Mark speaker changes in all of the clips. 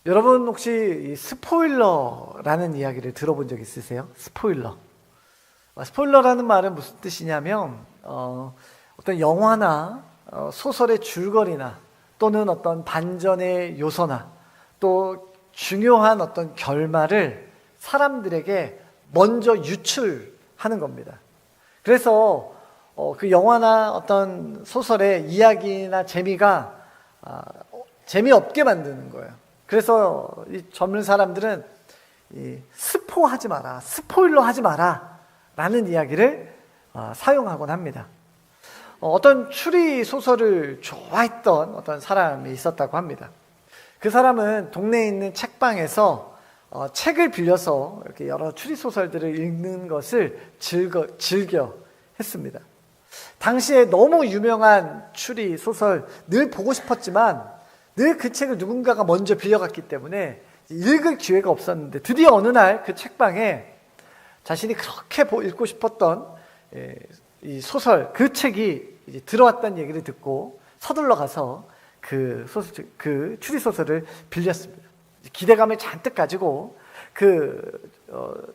Speaker 1: 여러분 혹시 이 스포일러라는 이야기를 들어본 적 있으세요? 스포일러. 스포일러라는 말은 무슨 뜻이냐면 어떤 영화나 소설의 줄거리나 또는 어떤 반전의 요소나 또 중요한 어떤 결말을 사람들에게 먼저 유출하는 겁니다. 그래서 그 영화나 어떤 소설의 이야기나 재미가 재미없게 만드는 거예요. 그래서 이 젊은 사람들은 스포하지 마라, 스포일러 하지 마라 라는 이야기를 사용하곤 합니다. 어떤 추리 소설을 좋아했던 어떤 사람이 있었다고 합니다. 그 사람은 동네에 있는 책방에서 책을 빌려서 이렇게 여러 추리 소설들을 읽는 것을 즐겨 했습니다. 당시에 너무 유명한 추리 소설 늘 보고 싶었지만 늘 그 책을 누군가가 먼저 빌려갔기 때문에 읽을 기회가 없었는데 드디어 어느 날 그 책방에 자신이 그렇게 읽고 싶었던 이 소설, 그 책이 이제 들어왔다는 얘기를 듣고 서둘러 가서 그 추리 소설을 빌렸습니다. 기대감을 잔뜩 가지고 그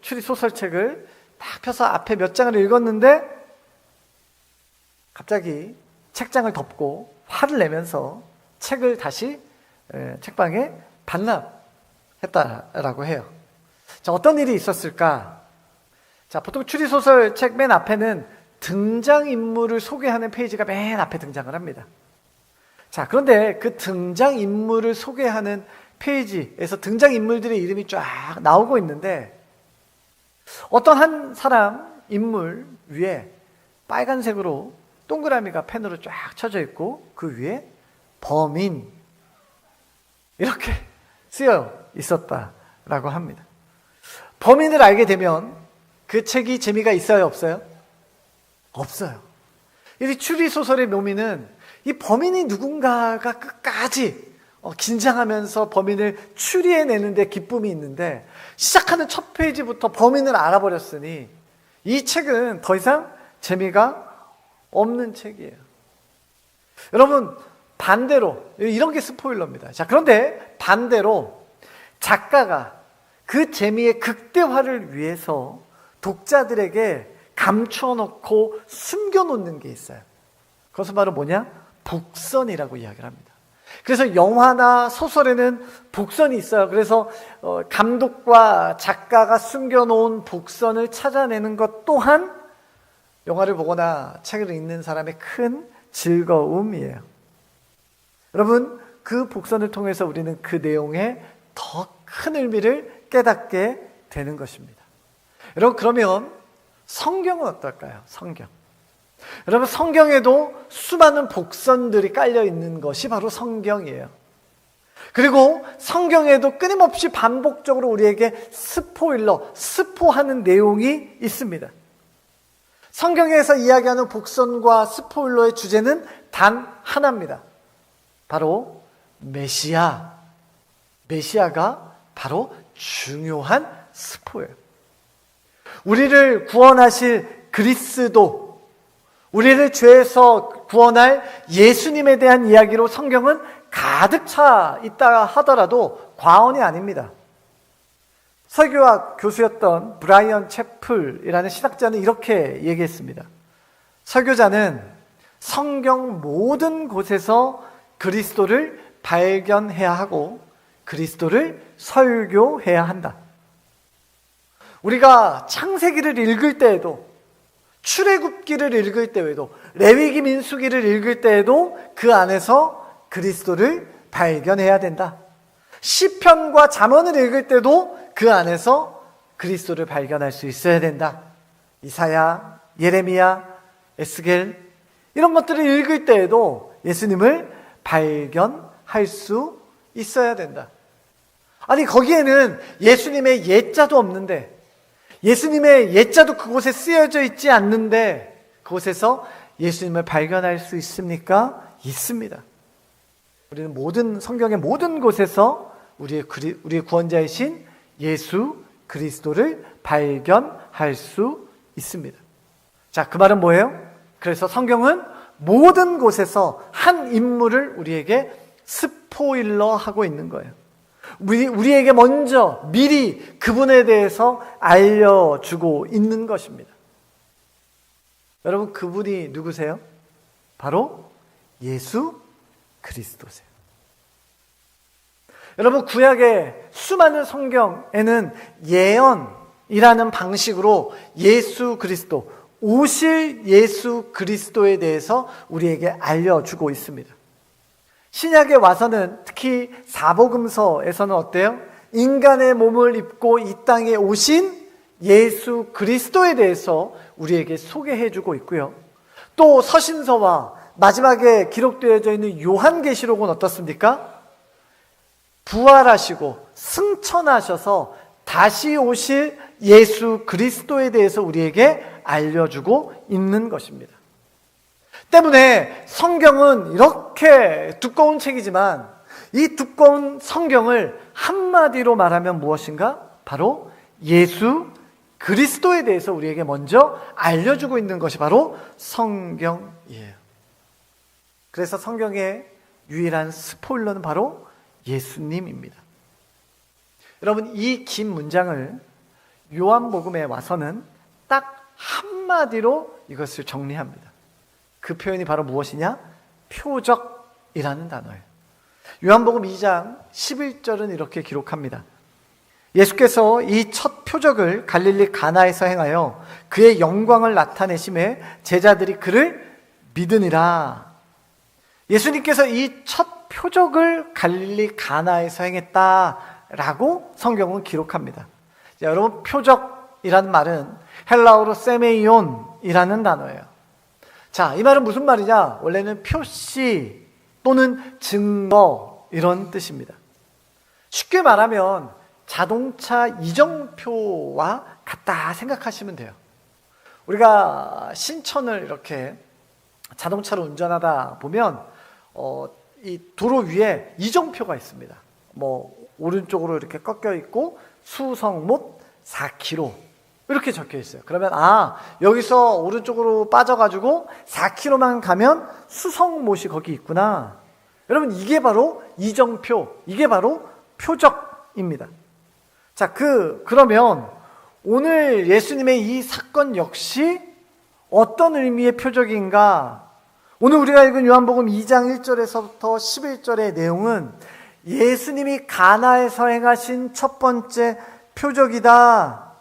Speaker 1: 추리 소설책을 딱 펴서 앞에 몇 장을 읽었는데 갑자기 책장을 덮고 화를 내면서 책을 다시 책방에 반납했다라고 해요. 자, 어떤 일이 있었을까? 자, 보통 추리소설 책 맨 앞에는 등장인물을 소개하는 페이지가 맨 앞에 등장을 합니다. 자, 그런데 그 등장인물을 소개하는 페이지에서 등장인물들의 이름이 쫙 나오고 있는데 어떤 한 사람 인물 위에 빨간색으로 동그라미가 펜으로 쫙 쳐져 있고 그 위에 범인 이렇게 쓰여 있었다라고 합니다. 범인을 알게 되면 그 책이 재미가 있어요, 없어요? 없어요. 이 추리소설의 묘미는 이 범인이 누군가가 끝까지 긴장하면서 범인을 추리해내는데 기쁨이 있는데 시작하는 첫 페이지부터 범인을 알아버렸으니 이 책은 더 이상 재미가 없는 책이에요. 여러분, 반대로 이런 게 스포일러입니다. 자, 그런데 반대로 작가가 그 재미의 극대화를 위해서 독자들에게 감춰놓고 숨겨놓는 게 있어요. 그것은 바로 뭐냐? 복선이라고 이야기를 합니다. 그래서 영화나 소설에는 복선이 있어요. 그래서 감독과 작가가 숨겨놓은 복선을 찾아내는 것 또한 영화를 보거나 책을 읽는 사람의 큰 즐거움이에요. 여러분, 그 복선을 통해서 우리는 그 내용의 더 큰 의미를 깨닫게 되는 것입니다. 여러분, 그러면 성경은 어떨까요? 성경. 여러분, 성경에도 수많은 복선들이 깔려 있는 것이 바로 성경이에요. 그리고 성경에도 끊임없이 반복적으로 우리에게 스포하는 내용이 있습니다. 성경에서 이야기하는 복선과 스포일러의 주제는 단 하나입니다. 바로 메시아가 바로 중요한 스포예요. 우리를 구원하실 그리스도, 우리를 죄에서 구원할 예수님에 대한 이야기로 성경은 가득 차 있다 하더라도 과언이 아닙니다. 설교학 교수였던 브라이언 채플이라는 신학자는 이렇게 얘기했습니다. 설교자는 성경 모든 곳에서 그리스도를 발견해야 하고 그리스도를 설교해야 한다. 우리가 창세기를 읽을 때에도 출애굽기를 읽을 때에도 레위기 민수기를 읽을 때에도 그 안에서 그리스도를 발견해야 된다. 시편과 잠언을 읽을 때도 그 안에서 그리스도를 발견할 수 있어야 된다. 이사야, 예레미야, 에스겔 이런 것들을 읽을 때에도 예수님을 발견할 수 있어야 된다. 아니, 거기에는 예수님의 예자도 없는데, 예수님의 예자도 그곳에 쓰여져 있지 않는데 그곳에서 예수님을 발견할 수 있습니까? 있습니다. 우리는 성경의 모든 곳에서 우리의 구원자이신 예수 그리스도를 발견할 수 있습니다. 자, 그 말은 뭐예요? 그래서 성경은 모든 곳에서 한 인물을 우리에게 스포일러하고 있는 거예요. 우리에게 먼저 미리 그분에 대해서 알려주고 있는 것입니다. 여러분, 그분이 누구세요? 바로 예수 그리스도세요. 여러분, 구약의 수많은 성경에는 예언이라는 방식으로 예수 그리스도, 오실 예수 그리스도에 대해서 우리에게 알려주고 있습니다. 신약에 와서는 특히 사복음서에서는 어때요? 인간의 몸을 입고 이 땅에 오신 예수 그리스도에 대해서 우리에게 소개해주고 있고요. 또 서신서와 마지막에 기록되어져 있는 요한계시록은 어떻습니까? 부활하시고 승천하셔서 다시 오실 예수 그리스도에 대해서 우리에게 알려주고 있는 것입니다. 때문에 성경은 이렇게 두꺼운 책이지만 이 두꺼운 성경을 한마디로 말하면 무엇인가? 바로 예수 그리스도에 대해서 우리에게 먼저 알려주고 있는 것이 바로 성경이에요. 그래서 성경의 유일한 스포일러는 바로 예수님입니다. 여러분, 이 긴 문장을 요한복음에 와서는 딱 한마디로 이것을 정리합니다. 그 표현이 바로 무엇이냐? 표적이라는 단어예요. 요한복음 2장 11절은 이렇게 기록합니다. 예수께서 이 첫 표적을 갈릴리 가나에서 행하여 그의 영광을 나타내심에 제자들이 그를 믿으니라. 예수님께서 이 첫 표적을 갈릴리 가나에서 행했다라고 성경은 기록합니다. 자, 여러분, 표적이라는 말은 헬라어로 세메이온이라는 단어예요. 자, 이 말은 무슨 말이냐? 원래는 표시 또는 증거, 이런 뜻입니다. 쉽게 말하면 자동차 이정표와 같다 생각하시면 돼요. 우리가 신천을 이렇게 자동차로 운전하다 보면 이 도로 위에 이정표가 있습니다. 오른쪽으로 이렇게 꺾여 있고 수성못 4km 이렇게 적혀 있어요. 그러면 여기서 오른쪽으로 빠져가지고 4km만 가면 수성못이 거기 있구나. 여러분, 이게 바로 이정표, 이게 바로 표적입니다. 자, 그러면 오늘 예수님의 이 사건 역시 어떤 의미의 표적인가? 오늘 우리가 읽은 요한복음 2장 1절에서부터 11절의 내용은 예수님이 가나에서 행하신 첫 번째 표적이다.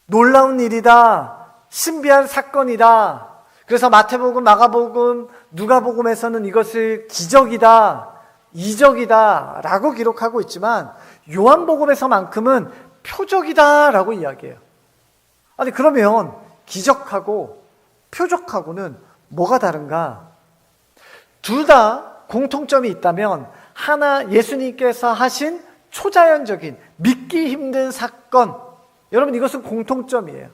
Speaker 1: 놀라운 일이다. 신비한 사건이다. 그래서 마태복음, 마가복음, 누가복음에서는 이것을 기적이다, 이적이다 라고 기록하고 있지만 요한복음에서만큼은 표적이다 라고 이야기해요. 아니, 그러면 기적하고 표적하고는 뭐가 다른가? 둘 다 공통점이 있다면 하나, 예수님께서 하신 초자연적인 믿기 힘든 사건, 여러분, 이것은 공통점이에요.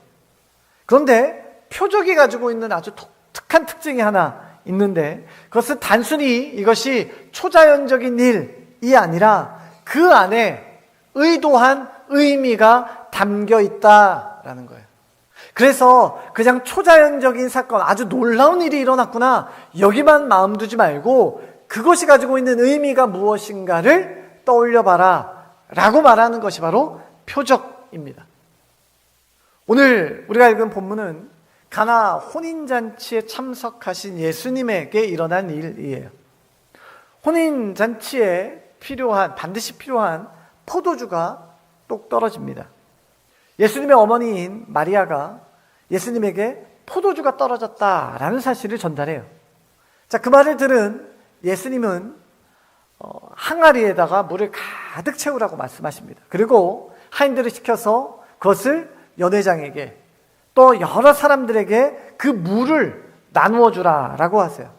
Speaker 1: 그런데 표적이 가지고 있는 아주 독특한 특징이 하나 있는데, 그것은 단순히 이것이 초자연적인 일이 아니라 그 안에 의도한 의미가 담겨 있다라는 거예요. 그래서 그냥 초자연적인 사건, 아주 놀라운 일이 일어났구나, 여기만 마음 두지 말고 그것이 가지고 있는 의미가 무엇인가를 떠올려봐라 라고 말하는 것이 바로 표적입니다. 오늘 우리가 읽은 본문은 가나 혼인잔치에 참석하신 예수님에게 일어난 일이에요. 혼인잔치에 반드시 필요한 포도주가 똑 떨어집니다. 예수님의 어머니인 마리아가 예수님에게 포도주가 떨어졌다라는 사실을 전달해요. 자, 그 말을 들은 예수님은 항아리에다가 물을 가득 채우라고 말씀하십니다. 그리고 하인들을 시켜서 그것을 연회장에게 또 여러 사람들에게 그 물을 나누어 주라라고 하세요.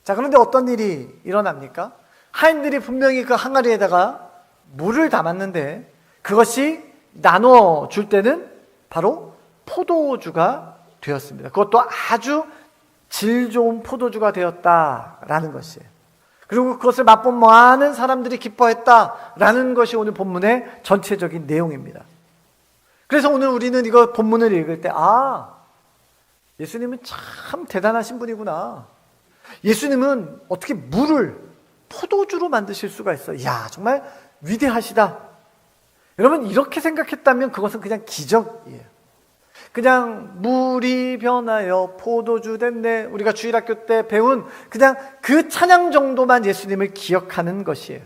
Speaker 1: 자, 그런데 어떤 일이 일어납니까? 하인들이 분명히 그 항아리에다가 물을 담았는데 그것이 나누어 줄 때는 바로 포도주가 되었습니다. 그것도 아주 질 좋은 포도주가 되었다라는 것이에요. 그리고 그것을 맛본 많은 사람들이 기뻐했다라는 것이 오늘 본문의 전체적인 내용입니다. 그래서 오늘 우리는 이거 본문을 읽을 때 예수님은 참 대단하신 분이구나. 예수님은 어떻게 물을 포도주로 만드실 수가 있어. 이야, 정말 위대하시다. 여러분 이렇게 생각했다면 그것은 그냥 기적이에요. 그냥 물이 변하여 포도주 됐네. 우리가 주일학교 때 배운 그냥 그 찬양 정도만 예수님을 기억하는 것이에요.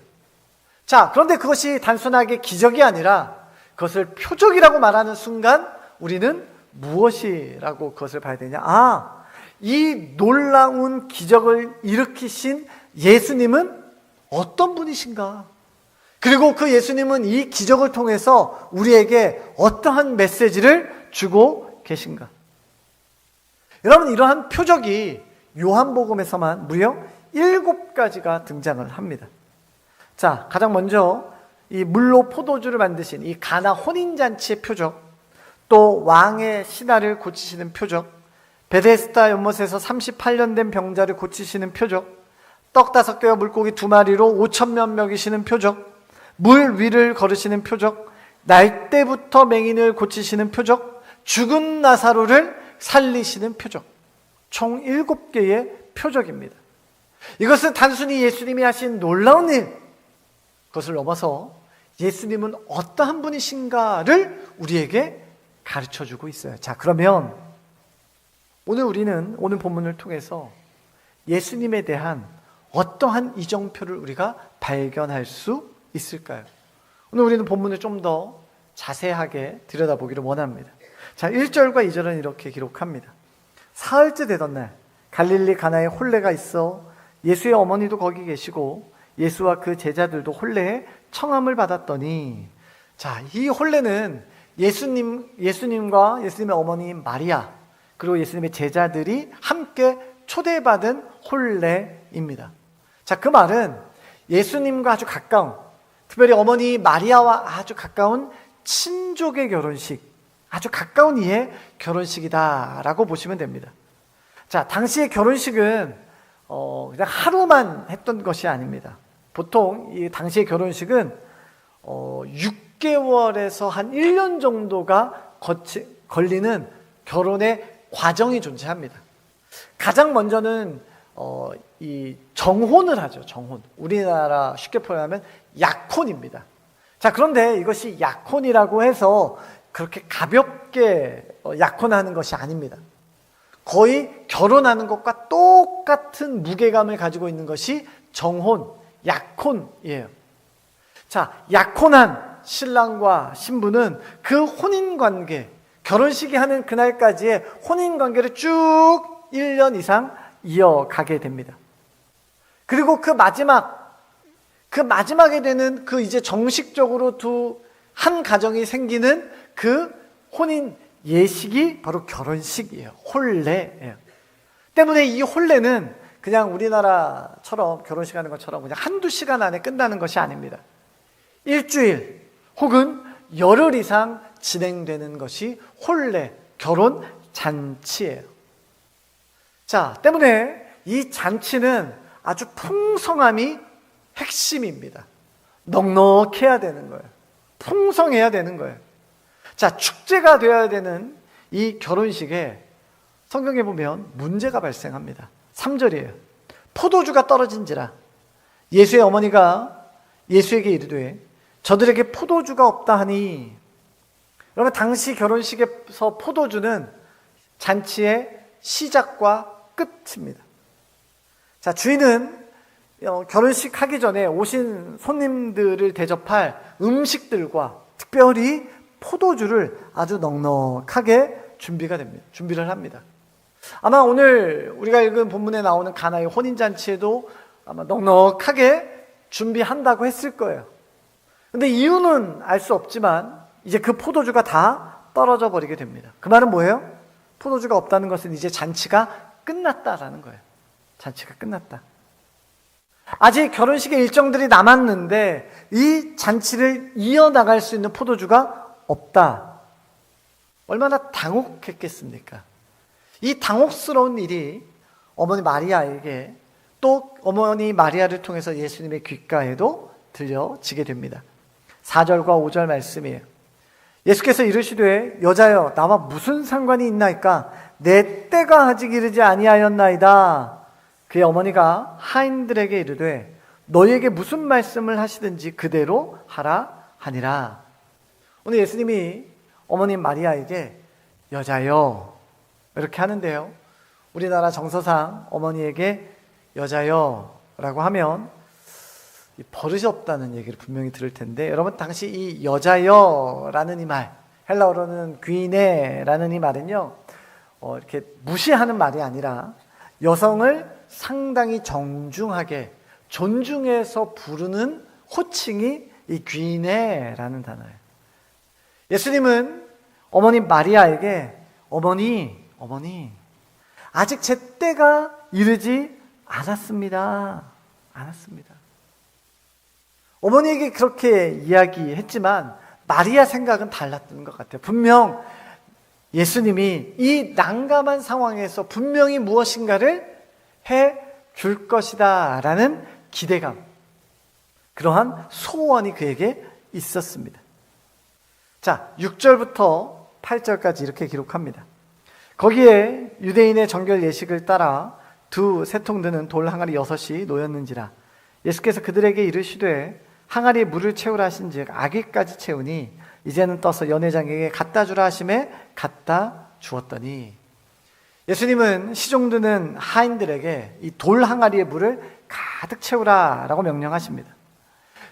Speaker 1: 자, 그런데 그것이 단순하게 기적이 아니라 그것을 표적이라고 말하는 순간 우리는 무엇이라고 그것을 봐야 되냐? 아, 이 놀라운 기적을 일으키신 예수님은 어떤 분이신가? 그리고 그 예수님은 이 기적을 통해서 우리에게 어떠한 메시지를 주고 계신가? 여러분, 이러한 표적이 요한복음에서만 무려 7가지가 등장을 합니다. 자, 가장 먼저 이 물로 포도주를 만드신 이 가나 혼인잔치의 표적, 또 왕의 신하를 고치시는 표적, 베데스다 연못에서 38년 된 병자를 고치시는 표적, 떡 5개와 물고기 2마리로 5,000명 먹이시는 표적, 물 위를 걸으시는 표적, 날 때부터 맹인을 고치시는 표적, 죽은 나사로를 살리시는 표적. 총 7개의 표적입니다. 이것은 단순히 예수님이 하신 놀라운 일, 그것을 넘어서 예수님은 어떠한 분이신가를 우리에게 가르쳐주고 있어요. 자, 그러면 오늘 본문을 통해서 예수님에 대한 어떠한 이정표를 우리가 발견할 수 있을까요? 오늘 우리는 본문을 좀 더 자세하게 들여다보기를 원합니다. 자, 1절과 2절은 이렇게 기록합니다. 사흘째 되던 날 갈릴리 가나에 혼례가 있어 예수의 어머니도 거기 계시고 예수와 그 제자들도 혼례에 청함을 받았더니, 자, 이 혼례는 예수님과 예수님의 어머니 마리아 그리고 예수님의 제자들이 함께 초대받은 혼례입니다. 자, 그 말은 예수님과 아주 가까운, 특별히 어머니 마리아와 아주 가까운 친족의 결혼식, 아주 가까운 이의 결혼식이다라고 보시면 됩니다. 자, 당시의 결혼식은 그냥 하루만 했던 것이 아닙니다. 보통 이 당시의 결혼식은 6개월에서 한 1년 정도가 걸리는 결혼의 과정이 존재합니다. 가장 먼저는 이 정혼을 하죠. 정혼. 우리나라 쉽게 표현하면 약혼입니다. 자, 그런데 이것이 약혼이라고 해서 그렇게 가볍게 약혼하는 것이 아닙니다. 거의 결혼하는 것과 똑같은 무게감을 가지고 있는 것이 정혼, 약혼이에요. 자, 약혼한 신랑과 신부는 그 혼인관계, 결혼식이 하는 그날까지의 혼인관계를 쭉 1년 이상 이어가게 됩니다. 그리고 그 마지막에 되는 그 이제 정식적으로 한 가정이 생기는 그 혼인 예식이 바로 결혼식이에요. 혼례예요. 때문에 이 혼례는 그냥 우리나라처럼 결혼식 하는 것처럼 그냥 한두 시간 안에 끝나는 것이 아닙니다. 일주일 혹은 열흘 이상 진행되는 것이 혼례, 결혼 잔치예요. 자, 때문에 이 잔치는 아주 풍성함이 핵심입니다. 넉넉해야 되는 거예요. 풍성해야 되는 거예요. 자, 축제가 되어야 되는 이 결혼식에 성경에 보면 문제가 발생합니다. 3절이에요. 포도주가 떨어진지라 예수의 어머니가 예수에게 이르되 저들에게 포도주가 없다 하니, 여러분 당시 결혼식에서 포도주는 잔치의 시작과 끝입니다. 자, 주인은 결혼식 하기 전에 오신 손님들을 대접할 음식들과 특별히 포도주를 아주 넉넉하게 준비를 합니다. 아마 오늘 우리가 읽은 본문에 나오는 가나의 혼인잔치에도 아마 넉넉하게 준비한다고 했을 거예요. 근데 이유는 알 수 없지만 이제 그 포도주가 다 떨어져 버리게 됩니다. 그 말은 뭐예요? 포도주가 없다는 것은 이제 잔치가 끝났다라는 거예요. 잔치가 끝났다. 아직 결혼식의 일정들이 남았는데 이 잔치를 이어나갈 수 있는 포도주가 없다. 얼마나 당혹했겠습니까? 이 당혹스러운 일이 어머니 마리아에게, 또 어머니 마리아를 통해서 예수님의 귓가에도 들려지게 됩니다. 4절과 5절 말씀이에요. 예수께서 이르시되 여자여 나와 무슨 상관이 있나이까? 내 때가 아직 이르지 아니하였나이다. 그의 어머니가 하인들에게 이르되 너희에게 무슨 말씀을 하시든지 그대로 하라 하니라. 오늘 예수님이 어머님 마리아에게 여자여 이렇게 하는데요, 우리나라 정서상 어머니에게 여자여 라고 하면 버릇이 없다는 얘기를 분명히 들을 텐데, 여러분 당시 이 여자여라는 이 말, 헬라어로는 귀네라는 이 말은요, 이렇게 무시하는 말이 아니라 여성을 상당히 정중하게 존중해서 부르는 호칭이 이 귀네라는 단어예요. 예수님은 어머니 마리아에게 어머니 아직 제 때가 이르지 않았습니다. 어머니에게 그렇게 이야기했지만 마리아 생각은 달랐던 것 같아요. 분명 예수님이 이 난감한 상황에서 분명히 무엇인가를 해 줄 것이다 라는 기대감, 그러한 소원이 그에게 있었습니다. 자, 6절부터 8절까지 이렇게 기록합니다. 거기에 유대인의 정결 예식을 따라 두 세통 드는 돌 항아리 6이 놓였는지라. 예수께서 그들에게 이르시되 항아리에 물을 채우라 하신즉 아귀까지 채우니 이제는 떠서 연회장에게 갖다 주라 하심에 갖다 주었더니, 예수님은 시종드는 하인들에게 이 돌 항아리에 물을 가득 채우라 라고 명령하십니다.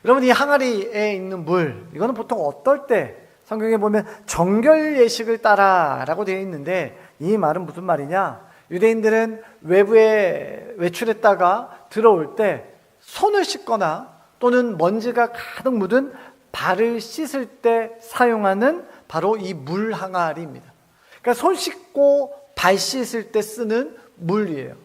Speaker 1: 여러분, 이 항아리에 있는 물, 이거는 보통 어떨 때 성경에 보면 정결 예식을 따라 라고 되어 있는데, 이 말은 무슨 말이냐, 유대인들은 외부에 외출했다가 들어올 때 손을 씻거나 또는 먼지가 가득 묻은 발을 씻을 때 사용하는 바로 이 물 항아리입니다. 그러니까 손 씻고 발 씻을 때 쓰는 물이에요.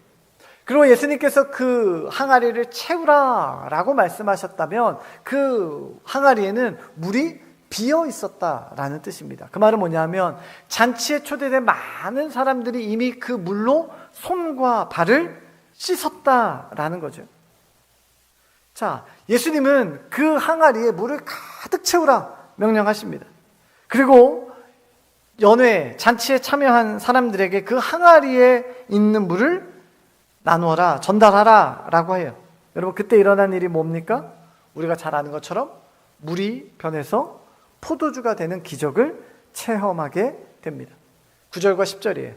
Speaker 1: 그리고 예수님께서 그 항아리를 채우라라고 말씀하셨다면 그 항아리에는 물이 비어 있었다라는 뜻입니다. 그 말은 뭐냐면 잔치에 초대된 많은 사람들이 이미 그 물로 손과 발을 씻었다라는 거죠. 자, 예수님은 그 항아리에 물을 가득 채우라 명령하십니다. 그리고 연회, 잔치에 참여한 사람들에게 그 항아리에 있는 물을 나누어라, 전달하라 라고 해요. 여러분, 그때 일어난 일이 뭡니까? 우리가 잘 아는 것처럼 물이 변해서 포도주가 되는 기적을 체험하게 됩니다. 9절과 10절이에요.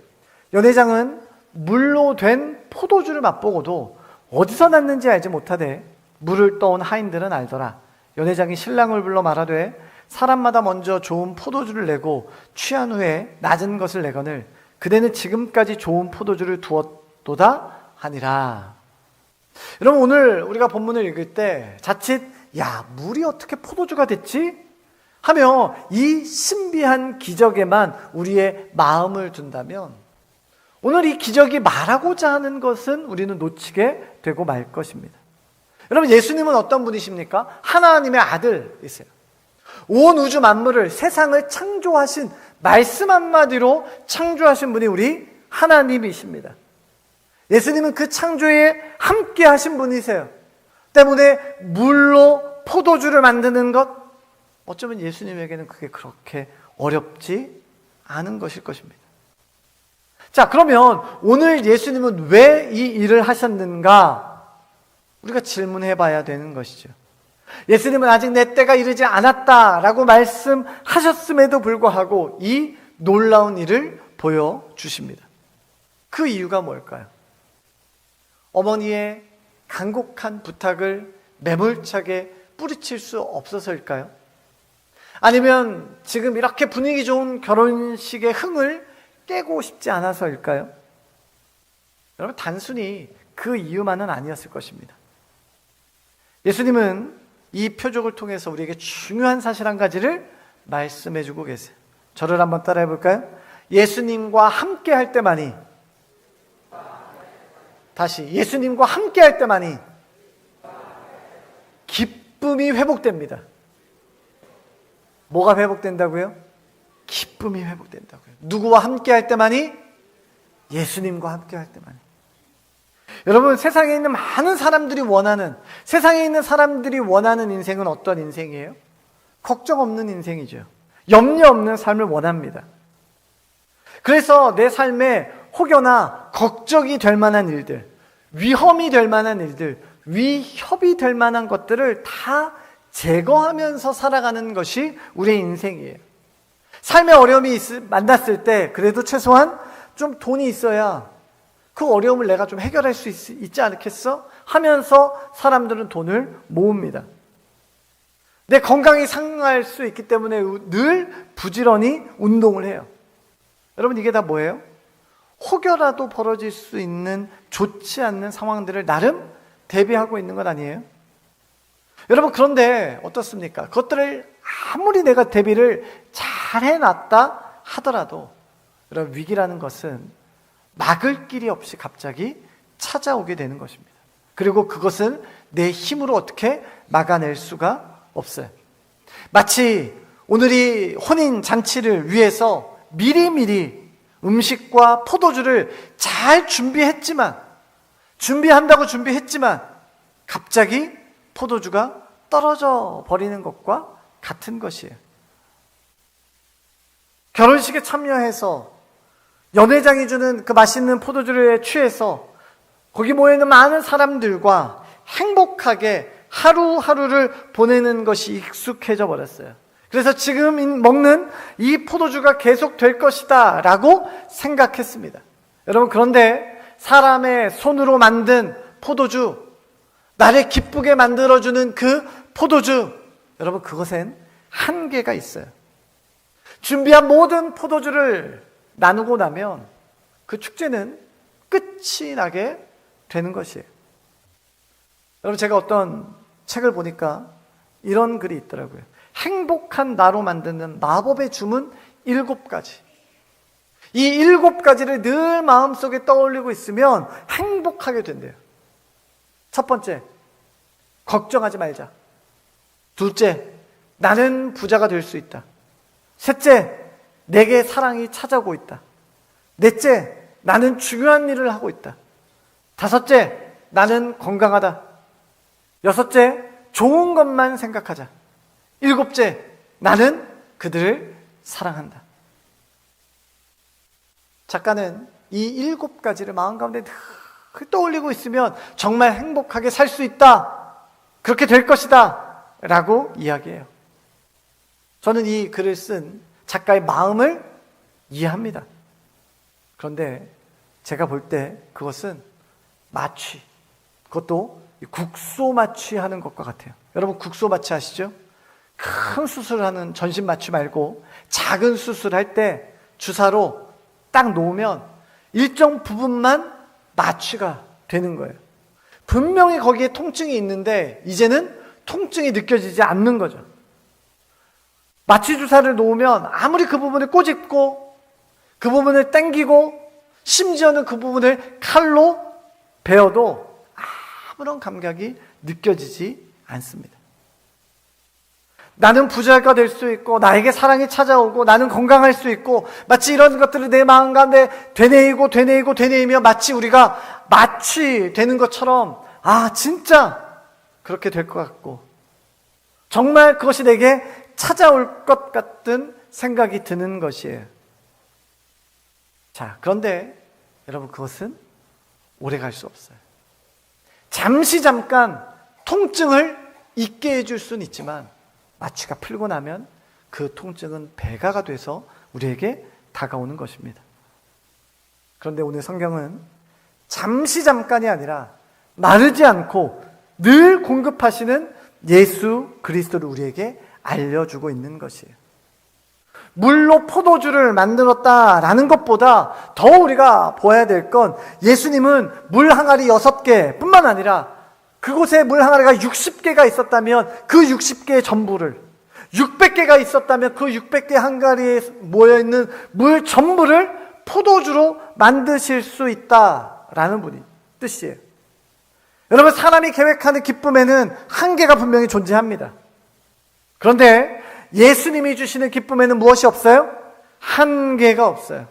Speaker 1: 연회장은 물로 된 포도주를 맛보고도 어디서 났는지 알지 못하되 물을 떠온 하인들은 알더라. 연회장이 신랑을 불러 말하되 사람마다 먼저 좋은 포도주를 내고 취한 후에 낮은 것을 내거늘 그대는 지금까지 좋은 포도주를 두었도다 하니라. 여러분, 오늘 우리가 본문을 읽을 때 자칫 야, 물이 어떻게 포도주가 됐지? 하며 이 신비한 기적에만 우리의 마음을 둔다면 오늘 이 기적이 말하고자 하는 것은 우리는 놓치게 되고 말 것입니다. 여러분, 예수님은 어떤 분이십니까? 하나님의 아들이세요. 온 우주 만물을, 세상을 창조하신, 말씀 한마디로 창조하신 분이 우리 하나님이십니다. 예수님은 그 창조에 함께 하신 분이세요. 때문에 물로 포도주를 만드는 것, 어쩌면 예수님에게는 그게 그렇게 어렵지 않은 것일 것입니다. 자, 그러면 오늘 예수님은 왜 이 일을 하셨는가? 우리가 질문해 봐야 되는 것이죠. 예수님은 아직 내 때가 이르지 않았다라고 말씀하셨음에도 불구하고 이 놀라운 일을 보여주십니다. 그 이유가 뭘까요? 어머니의 간곡한 부탁을 매몰차게 뿌리칠 수 없어서일까요? 아니면 지금 이렇게 분위기 좋은 결혼식의 흥을 깨고 싶지 않아서일까요? 여러분, 단순히 그 이유만은 아니었을 것입니다. 예수님은 이 표적을 통해서 우리에게 중요한 사실 한 가지를 말씀해 주고 계세요. 저를 한번 따라해 볼까요? 예수님과 함께 할 때만이, 다시 예수님과 함께 할 때만이 기쁨이 회복됩니다. 뭐가 회복된다고요? 기쁨이 회복된다고요. 누구와 함께 할 때만이? 예수님과 함께 할 때만이. 여러분, 세상에 있는 많은 사람들이 원하는, 세상에 있는 사람들이 원하는 인생은 어떤 인생이에요? 걱정 없는 인생이죠. 염려 없는 삶을 원합니다. 그래서 내 삶에 혹여나 걱정이 될 만한 일들, 위험이 될 만한 일들, 위협이 될 만한 것들을 다 제거하면서 살아가는 것이 우리의 인생이에요. 삶의 어려움이 만났을 때 그래도 최소한 좀 돈이 있어야 그 어려움을 내가 좀 해결할 수 있지 않겠어? 하면서 사람들은 돈을 모읍니다. 내 건강이 상할 수 있기 때문에 늘 부지런히 운동을 해요. 여러분, 이게 다 뭐예요? 혹여라도 벌어질 수 있는 좋지 않는 상황들을 나름 대비하고 있는 것 아니에요? 여러분, 그런데 어떻습니까? 그것들을 아무리 내가 대비를 잘 해놨다 하더라도 여러분, 위기라는 것은 막을 길이 없이 갑자기 찾아오게 되는 것입니다. 그리고 그것은 내 힘으로 어떻게 막아낼 수가 없어요. 마치 오늘이 혼인 잔치를 위해서 미리미리 음식과 포도주를 잘 준비한다고 준비했지만 갑자기 포도주가 떨어져 버리는 것과 같은 것이에요. 결혼식에 참여해서 연회장이 주는 그 맛있는 포도주를 취해서 거기 모여있는 많은 사람들과 행복하게 하루하루를 보내는 것이 익숙해져 버렸어요. 그래서 지금 먹는 이 포도주가 계속 될 것이다 라고 생각했습니다. 여러분, 그런데 사람의 손으로 만든 포도주, 나를 기쁘게 만들어주는 그 포도주, 여러분, 그것엔 한계가 있어요. 준비한 모든 포도주를 나누고 나면 그 축제는 끝이 나게 되는 것이에요. 여러분, 제가 어떤 책을 보니까 이런 글이 있더라고요. 행복한 나로 만드는 마법의 주문 7가지. 이 7가지를 늘 마음속에 떠올리고 있으면 행복하게 된대요. 첫 번째, 걱정하지 말자. 둘째, 나는 부자가 될 수 있다. 셋째, 내게 사랑이 찾아오고 있다. 넷째, 나는 중요한 일을 하고 있다. 다섯째, 나는 건강하다. 여섯째, 좋은 것만 생각하자. 일곱째, 나는 그들을 사랑한다. 작가는 이 7가지를 마음 가운데 늘 떠올리고 있으면 정말 행복하게 살 수 있다. 그렇게 될 것이다. 라고 이야기해요. 저는 이 글을 쓴 작가의 마음을 이해합니다. 그런데 제가 볼 때 그것은 마취, 그것도 국소 마취하는 것과 같아요. 여러분, 국소 마취 아시죠? 큰 수술하는 전신 마취 말고 작은 수술할 때 주사로 딱 놓으면 일정 부분만 마취가 되는 거예요. 분명히 거기에 통증이 있는데 이제는 통증이 느껴지지 않는 거죠. 마취 주사를 놓으면 아무리 그 부분을 꼬집고 그 부분을 당기고 심지어는 그 부분을 칼로 베어도 아무런 감각이 느껴지지 않습니다. 나는 부자가 될 수 있고 나에게 사랑이 찾아오고 나는 건강할 수 있고 마치 이런 것들을 내 마음 가운데 되뇌이며 마치 우리가 마취되는 것처럼 진짜 그렇게 될 것 같고 정말 그것이 내게 찾아올 것 같은 생각이 드는 것이에요. 자, 그런데 여러분, 그것은 오래 갈 수 없어요. 잠깐 통증을 잊게 해줄 수는 있지만 마취가 풀고 나면 그 통증은 배가가 돼서 우리에게 다가오는 것입니다. 그런데 오늘 성경은 잠깐이 아니라 마르지 않고 늘 공급하시는 예수 그리스도를 우리에게 알려주고 있는 것이에요. 물로 포도주를 만들었다라는 것보다 더 우리가 보아야 될 건 예수님은 물 항아리 6개 뿐만 아니라 그곳에 물 항아리가 60개가 있었다면 그 60개의 전부를 600개가 있었다면 그 600개 항아리에 모여있는 물 전부를 포도주로 만드실 수 있다라는 분이 뜻이에요. 여러분, 사람이 계획하는 기쁨에는 한계가 분명히 존재합니다. 그런데 예수님이 주시는 기쁨에는 무엇이 없어요? 한계가 없어요.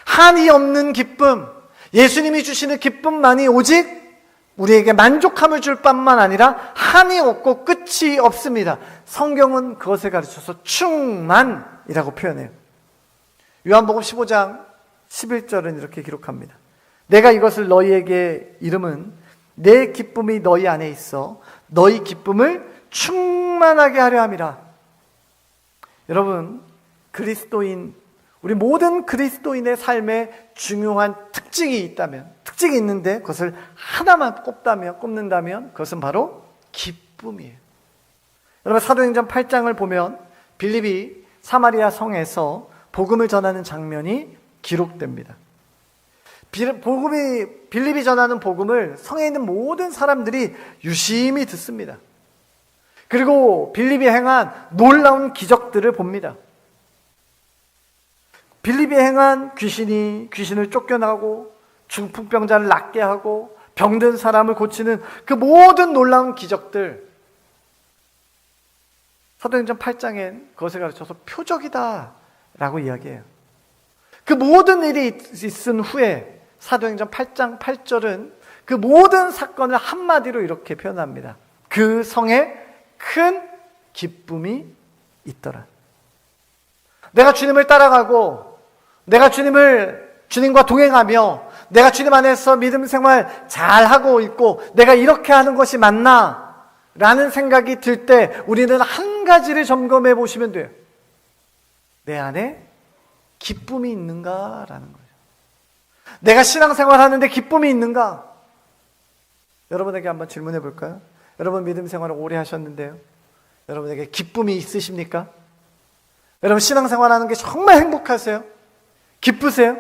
Speaker 1: 한이 없는 기쁨, 예수님이 주시는 기쁨만이 오직 우리에게 만족함을 줄 뿐만 아니라 한이 없고 끝이 없습니다. 성경은 그것을 가르쳐서 충만이라고 표현해요. 요한복음 15장 11절은 이렇게 기록합니다. 내가 이것을 너희에게 이름은 내 기쁨이 너희 안에 있어 너희 기쁨을 충만하게 하려 함이라. 여러분, 그리스도인, 우리 모든 그리스도인의 삶에 중요한 특징이 있다면, 특징이 있는데 그것을 하나만 꼽는다면 그것은 바로 기쁨이에요. 여러분, 사도행전 8장을 보면 빌립이 사마리아 성에서 복음을 전하는 장면이 기록됩니다. 빌립이 전하는 복음을 성에 있는 모든 사람들이 유심히 듣습니다. 그리고 빌립이 행한 놀라운 기적들을 봅니다. 빌립이 행한 귀신을 쫓겨나고 중풍병자를 낫게 하고 병든 사람을 고치는 그 모든 놀라운 기적들, 사도행전 8장엔 그것을 가르쳐서 표적이다 라고 이야기해요. 그 모든 일이 있은 후에 사도행전 8장 8절은 그 모든 사건을 한마디로 이렇게 표현합니다. 그 성에 큰 기쁨이 있더라. 내가 주님을 따라가고 내가 주님과 동행하며 내가 주님 안에서 믿음 생활 잘하고 있고 내가 이렇게 하는 것이 맞나? 라는 생각이 들 때 우리는 한 가지를 점검해 보시면 돼요. 내 안에 기쁨이 있는가라는 거예요. 내가 신앙생활 하는데 기쁨이 있는가? 여러분에게 한번 질문해 볼까요? 여러분 믿음 생활을 오래 하셨는데요, 여러분에게 기쁨이 있으십니까? 여러분 신앙생활 하는 게 정말 행복하세요? 기쁘세요?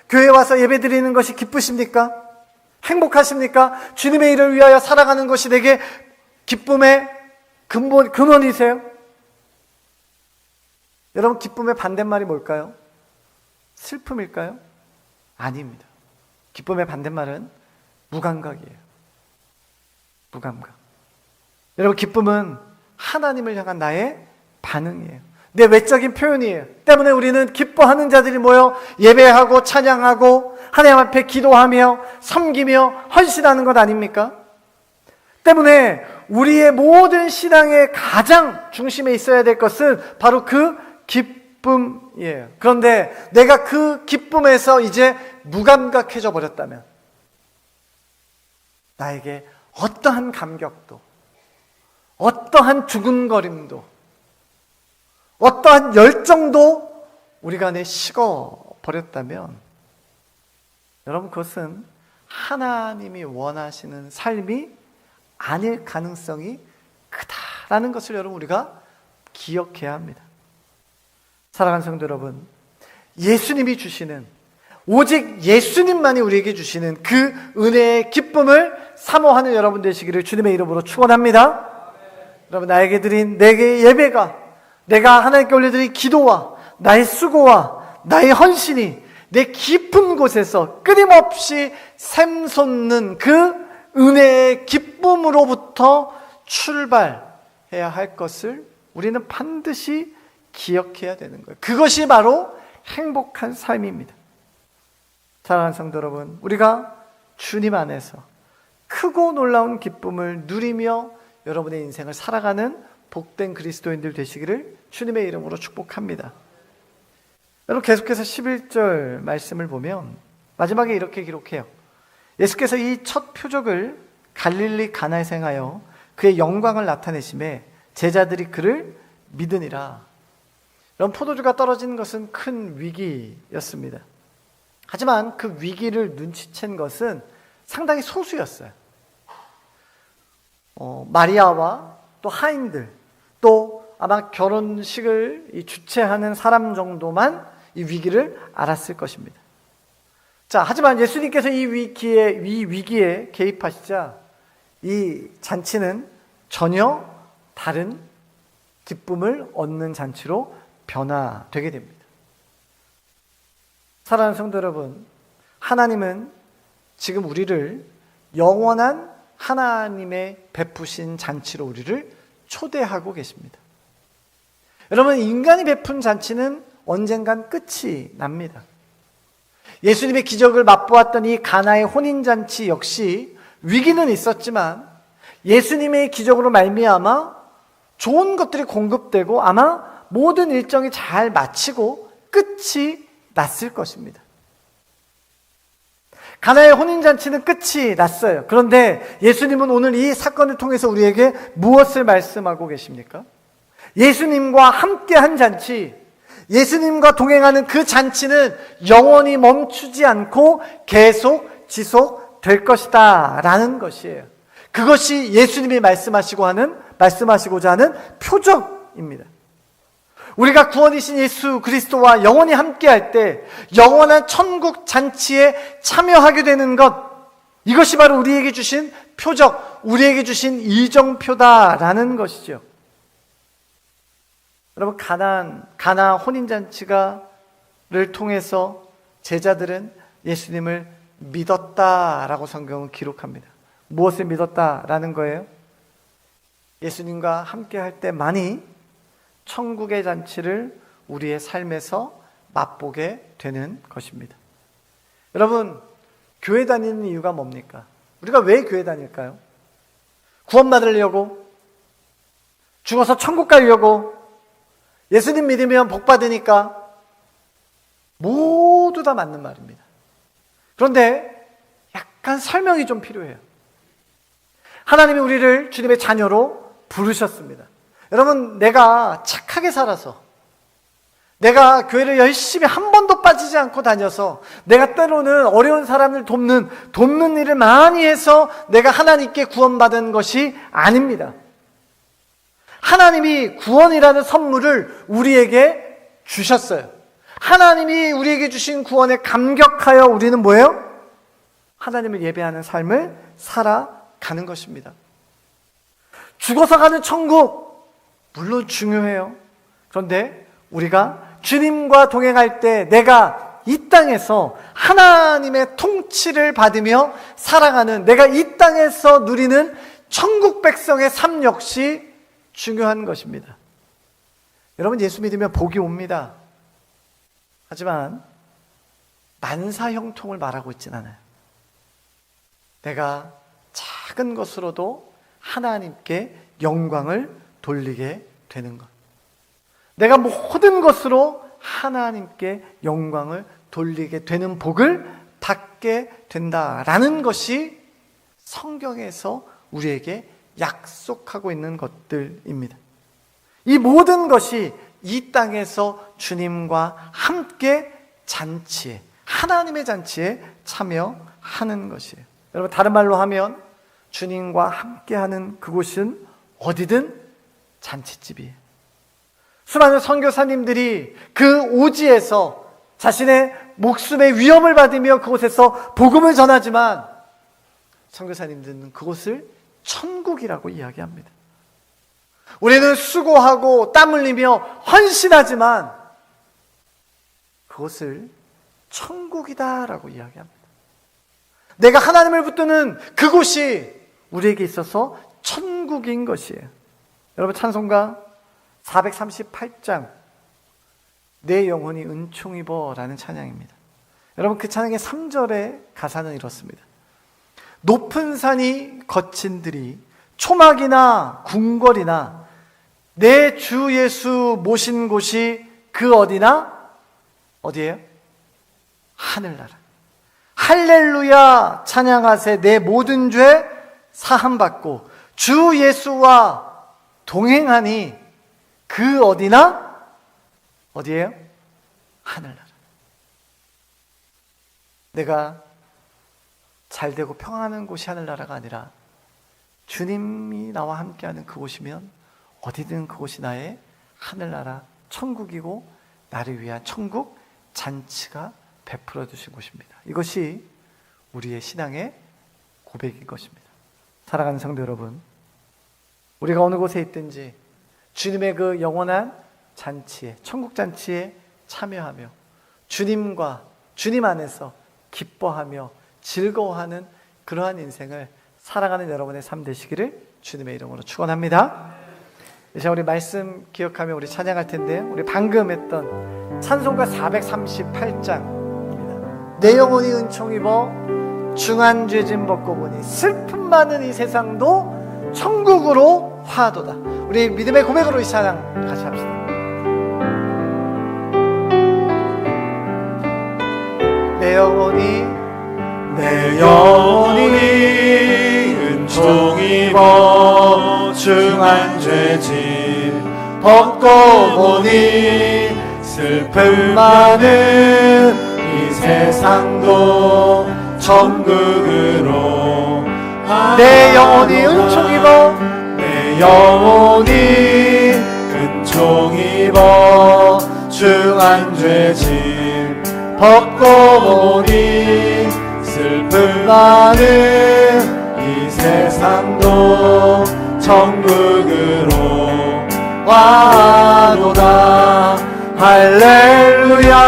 Speaker 1: 교회 와서 예배 드리는 것이 기쁘십니까? 행복하십니까? 주님의 일을 위하여 살아가는 것이 내게 기쁨의 근원이세요? 여러분 기쁨의 반대말이 뭘까요? 슬픔일까요? 아닙니다. 기쁨의 반대말은 무감각이에요. 무감각. 여러분 기쁨은 하나님을 향한 나의 반응이에요. 내 외적인 표현이에요. 때문에 우리는 기뻐하는 자들이 모여 예배하고 찬양하고 하나님 앞에 기도하며 섬기며 헌신하는 것 아닙니까? 때문에 우리의 모든 신앙의 가장 중심에 있어야 될 것은 바로 그 기쁨이에요. 그런데 내가 그 기쁨에서 이제 무감각해져 버렸다면 나에게 어떠한 감격도, 어떠한 두근거림도, 어떠한 열정도 우리가 안에 식어 버렸다면 여러분 그것은 하나님이 원하시는 삶이 아닐 가능성이 크다라는 것을 여러분 우리가 기억해야 합니다. 사랑하는 성도 여러분, 예수님이 주시는, 오직 예수님만이 우리에게 주시는 그 은혜의 기쁨을 사모하는 여러분 되시기를 주님의 이름으로 축원합니다. 여러분 나에게 드린 내게 예배가, 내가 하나님께 올려드린 기도와 나의 수고와 나의 헌신이 내 깊은 곳에서 끊임없이 샘솟는 그 은혜의 기쁨으로부터 출발해야 할 것을 우리는 반드시 기억해야 되는 거예요. 그것이 바로 행복한 삶입니다. 사랑하는 성도 여러분, 우리가 주님 안에서 크고 놀라운 기쁨을 누리며 여러분의 인생을 살아가는 복된 그리스도인들 되시기를 주님의 이름으로 축복합니다. 여러분 계속해서 11절 말씀을 보면 마지막에 이렇게 기록해요. 예수께서 이 첫 표적을 갈릴리 가나에서 행하여 그의 영광을 나타내심에 제자들이 그를 믿으니라. 여러분 포도주가 떨어진 것은 큰 위기였습니다. 하지만 그 위기를 눈치챈 것은 상당히 소수였어요. 마리아와 또 하인들, 또 아마 결혼식을 주최하는 사람 정도만 이 위기를 알았을 것입니다. 자, 하지만 예수님께서 이 위기에 개입하시자 이 잔치는 전혀 다른 기쁨을 얻는 잔치로 변화되게 됩니다. 사랑하는 성도 여러분, 하나님은 지금 우리를 영원한 하나님의 베푸신 잔치로 우리를 초대하고 계십니다. 여러분, 인간이 베푼 잔치는 언젠간 끝이 납니다. 예수님의 기적을 맛보았던 이 가나의 혼인잔치 역시 위기는 있었지만 예수님의 기적으로 말미암아 좋은 것들이 공급되고 아마 모든 일정이 잘 마치고 끝이 났을 것입니다. 가나의 혼인잔치는 끝이 났어요. 그런데 예수님은 오늘 이 사건을 통해서 우리에게 무엇을 말씀하고 계십니까? 예수님과 함께한 잔치, 예수님과 동행하는 그 잔치는 영원히 멈추지 않고 계속 지속될 것이다 라는 것이에요. 그것이 예수님이 말씀하시고자 하는 표적입니다. 우리가 구원이신 예수 그리스도와 영원히 함께할 때 영원한 천국 잔치에 참여하게 되는 것, 이것이 바로 우리에게 주신 표적, 우리에게 주신 이정표다라는 것이죠. 여러분, 가나 혼인잔치를 통해서 제자들은 예수님을 믿었다라고 성경은 기록합니다. 무엇을 믿었다라는 거예요? 예수님과 함께 할 때만이 천국의 잔치를 우리의 삶에서 맛보게 되는 것입니다. 여러분, 교회 다니는 이유가 뭡니까? 우리가 왜 교회 다닐까요? 구원받으려고? 죽어서 천국 가려고? 예수님 믿으면 복 받으니까? 모두 다 맞는 말입니다. 그런데 약간 설명이 좀 필요해요. 하나님이 우리를 주님의 자녀로 부르셨습니다. 여러분, 내가 착하게 살아서, 내가 교회를 열심히 한 번도 빠지지 않고 다녀서, 내가 때로는 어려운 사람을 돕는 일을 많이 해서 내가 하나님께 구원받은 것이 아닙니다. 하나님이 구원이라는 선물을 우리에게 주셨어요. 하나님이 우리에게 주신 구원에 감격하여 우리는 뭐예요? 하나님을 예배하는 삶을 살아가는 것입니다. 죽어서 가는 천국, 물론 중요해요. 그런데 우리가 주님과 동행할 때 내가 이 땅에서 하나님의 통치를 받으며 살아가는, 내가 이 땅에서 누리는 천국 백성의 삶 역시 중요한 것입니다. 여러분, 예수 믿으면 복이 옵니다. 하지만 만사형통을 말하고 있진 않아요. 내가 작은 것으로도 하나님께 영광을 돌리게 되는 것, 내가 모든 것으로 하나님께 영광을 돌리게 되는 복을 받게 된다라는 것이 성경에서 우리에게 약속하고 있는 것들입니다. 이 모든 것이 이 땅에서 주님과 함께 잔치에, 하나님의 잔치에 참여하는 것이에요. 여러분, 다른 말로 하면 주님과 함께하는 그곳은 어디든 잔치집이에요. 수많은 선교사님들이 그 오지에서 자신의 목숨의 위험을 받으며 그곳에서 복음을 전하지만 선교사님들은 그곳을 천국이라고 이야기합니다. 우리는 수고하고 땀 흘리며 헌신하지만 그것을 천국이다라고 이야기합니다. 내가 하나님을 붙드는 그곳이 우리에게 있어서 천국인 것이에요. 여러분, 찬송가 438장 내 영혼이 은총 입어 라는 찬양입니다. 여러분, 그 찬양의 3절의 가사는 이렇습니다. 높은 산이 거친들이 초막이나 궁궐이나 내 주 예수 모신 곳이 그 어디나, 어디예요? 하늘나라. 할렐루야 찬양하세. 내 모든 죄 사함받고 주 예수와 동행하니 그 어디나, 어디예요? 하늘나라. 내가 잘되고 평안한 곳이 하늘나라가 아니라 주님이 나와 함께하는 그곳이면 어디든 그곳이 나의 하늘나라, 천국이고 나를 위한 천국 잔치가 베풀어 주신 곳입니다. 이것이 우리의 신앙의 고백인 것입니다. 사랑하는 성도 여러분, 우리가 어느 곳에 있든지 주님의 그 영원한 잔치에, 천국 잔치에 참여하며 주님과 주님 안에서 기뻐하며 즐거워하는 그러한 인생을 살아가는 여러분의 삶 되시기를 주님의 이름으로 축원합니다. 이제 우리 말씀 기억하며 우리 찬양할 텐데, 우리 방금 했던 찬송가 438장입니다. 내 영혼이 은총 입어 중한 죄짐 벗고 보니 슬픔 많은 이 세상도 천국으로 화도다. 우리 믿음의 고백으로 이 찬양 같이 합시다. 내 영혼이 내 영혼이 은총 입어 중한 죄짐 벗고 보니 슬픔 많은 이 세상도 천국으로 내 영혼이 은총 입어 내 영혼이 은총 입어 중한 죄짐 벗고 보니 슬픔 많은 이 세상도 천국으로 와도다. 할렐루야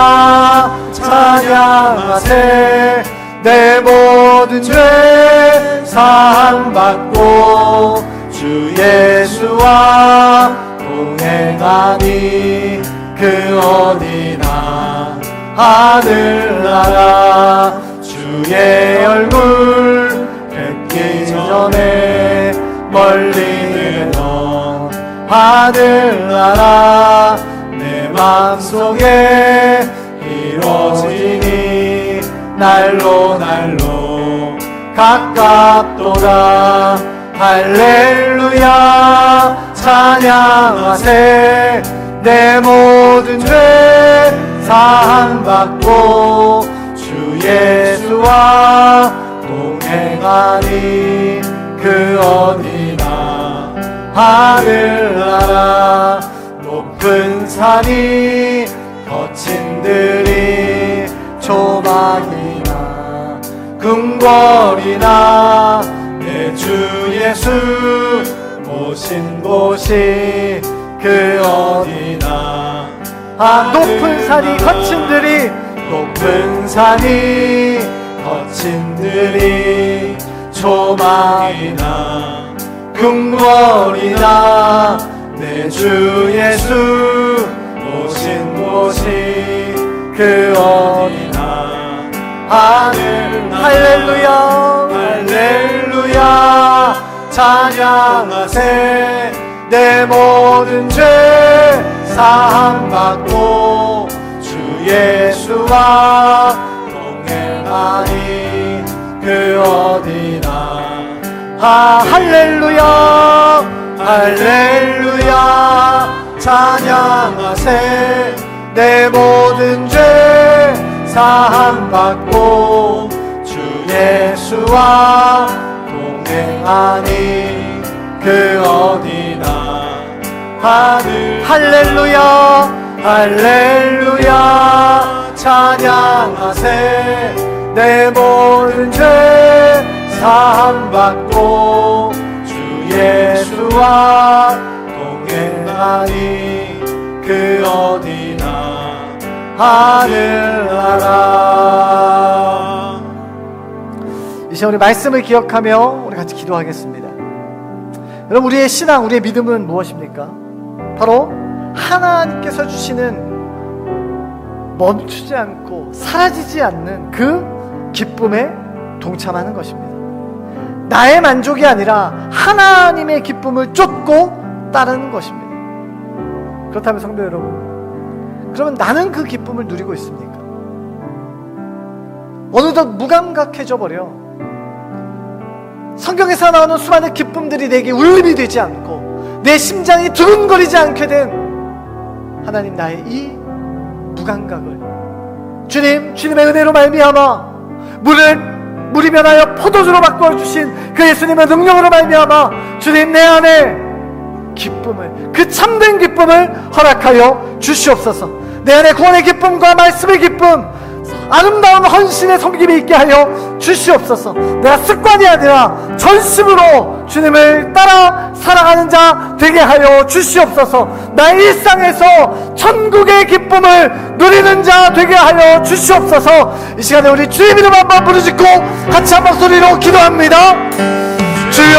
Speaker 1: 찬양하세. 내 모든 죄 사함받고 주 예수와 동행하니 그 어디나 하늘나라 주의 얼굴 뵙기 전에 멀리 넌 하늘나라 내 마음속에 이루어지니 날로 날로 가깝도다. 할렐루야 찬양하세. 내 모든 죄 사함받고 주 예수와 동행하니 그 어디나 하늘나라 높은 산이 거친 들이 조막이나 궁궐이나 내 주 예수 모신 곳이 그 어디나 높은 산이 거친 들이 높은 산이 거친 들이 조막이나 궁궐이나 내 주 예수 모신 곳이 그 어디나 하늘. 할렐루야 할렐루야 찬양하세. 내 모든 죄 사함받고 주 예수와 동행하니 그 어디나 할렐루야 할렐루야 찬양하세. 내 모든 죄 사함받고 주 예수와 동행하니 그 어디나 하늘. 할렐루야 할렐루야 찬양하세. 내 모든 죄 사함받고 주 예수와 동행하니 그 어디나 하늘나라. 이 시간 우리 말씀을 기억하며 우리 같이 기도하겠습니다. 여러분, 우리의 신앙, 우리의 믿음은 무엇입니까? 바로 하나님께서 주시는 멈추지 않고 사라지지 않는 그 기쁨에 동참하는 것입니다. 나의 만족이 아니라 하나님의 기쁨을 쫓고 따르는 것입니다. 그렇다면 성도 여러분, 그러면 나는 그 기쁨을 누리고 있습니까? 어느덧 무감각해져 버려. 성경에서 나오는 수많은 기쁨들이 내게 울림이 되지 않고 내 심장이 두근거리지 않게 된 하나님, 나의 이 무감각을 주님의 은혜로 말미암아 물이 변하여 포도주로 바꿔주신 그 예수님의 능력으로 말미암아 주님, 내 안에 기쁨을, 그 참된 기쁨을 허락하여 주시옵소서. 내 안에 구원의 기쁨과 말씀의 기쁨, 아름다운 헌신의 섬김이 있게 하여 주시옵소서. 내가 습관이 아니라 전심으로 주님을 따라 살아가는 자 되게 하여 주시옵소서. 나의 일상에서 천국의 기쁨을 누리는 자 되게 하여 주시옵소서. 이 시간에 우리 주님 이름 한번 부르짖고 같이 한 목소리로 기도합니다. 주여